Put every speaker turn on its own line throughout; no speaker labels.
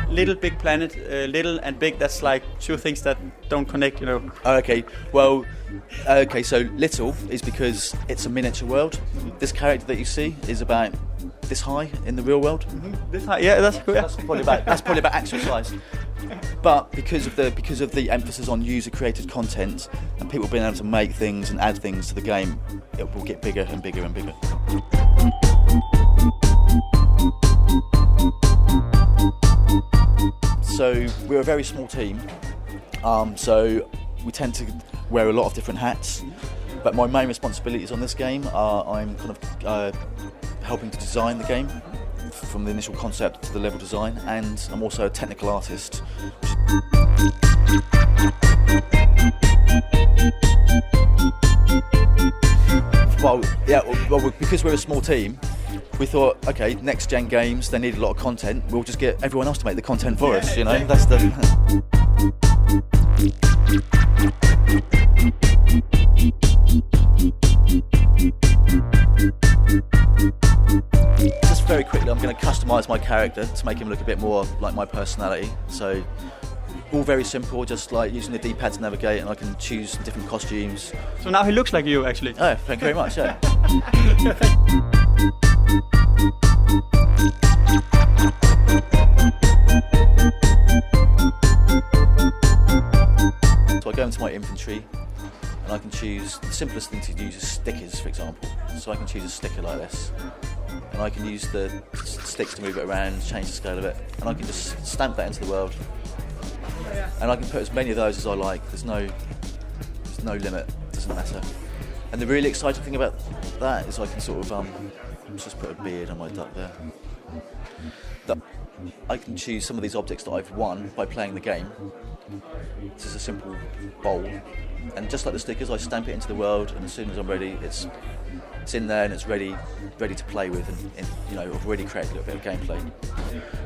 LittleBigPlanet, little and big, that's like two things that don't connect, you know.
Okay, well, so little is because it's a miniature world. This character that you see is about this high in the real world.
Mm-hmm. This high, yeah, that's cool. Yeah.
That's probably about actual size. But because of the emphasis on user-created content and people being able to make things and add things to the game, it will get bigger and bigger and bigger. So we're a very small team, so we tend to wear a lot of different hats, but my main responsibilities on this game are I'm kind of helping to design the game from the initial concept to the level design, and I'm also a technical artist. Well, because we're a small team, we thought, okay, next gen games, they need a lot of content. We'll just get everyone else to make the content for us, you know. That's the. Just very quickly, I'm going to customise my character to make him look a bit more like my personality. So, all very simple, just like using the D-pad to navigate, and I can choose different costumes.
So now he looks like you, actually.
Oh, thank you very much. Yeah. So I go into my inventory and I can choose, the simplest thing to use is stickers, for example. So I can choose a sticker like this, and I can use the sticks to move it around, change the scale of it, and I can just stamp that into the world. And I can put as many of those as I like. There's no limit, it doesn't matter. And the really exciting thing about that is I can sort of just put a beard on my duck there. I can choose some of these objects that I've won by playing the game. This is a simple bowl, and just like the stickers, I stamp it into the world, and as soon as I'm ready, it's in there and it's ready to play with, and you know, I've already created a little bit of gameplay.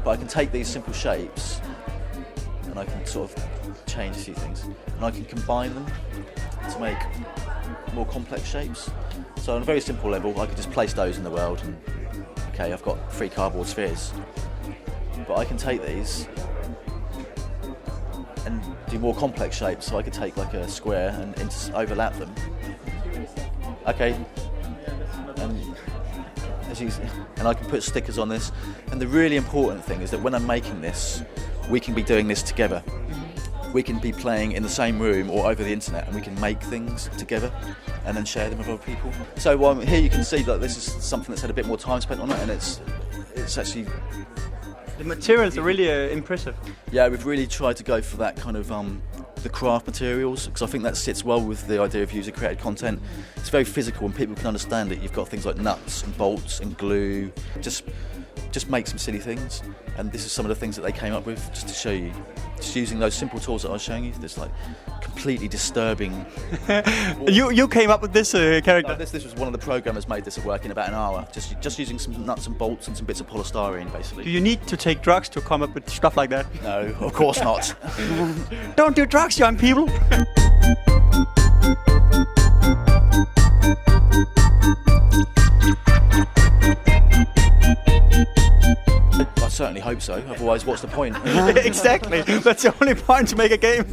But I can take these simple shapes and I can sort of change a few things, and I can combine them to make more complex shapes. So on a very simple level, I could just place those in the world, and okay, I've got 3 cardboard spheres. But I can take these and do more complex shapes, so I could take like a square and overlap them. Okay, and I can put stickers on this. And the really important thing is that when I'm making this, we can be doing this together. We can be playing in the same room or over the internet, and we can make things together and then share them with other people. So here you can see that this is something that's had a bit more time spent on it, and it's actually...
The materials are really impressive.
Yeah, we've really tried to go for that kind of the craft materials, because I think that sits well with the idea of user-created content. It's very physical and people can understand it. You've got things like nuts and bolts and glue. Just make some silly things, and this is some of the things that they came up with just to show you. Just using those simple tools that I was showing you, this like completely disturbing.
You came up with this character?
No, this was one of the programmers made this at work in about an hour, just using some nuts and bolts and some bits of polystyrene, basically.
Do you need to take drugs to come up with stuff like that?
No, of course not.
Don't do drugs, young people!
I certainly hope so, otherwise what's the point?
Exactly, that's the only point to make a game.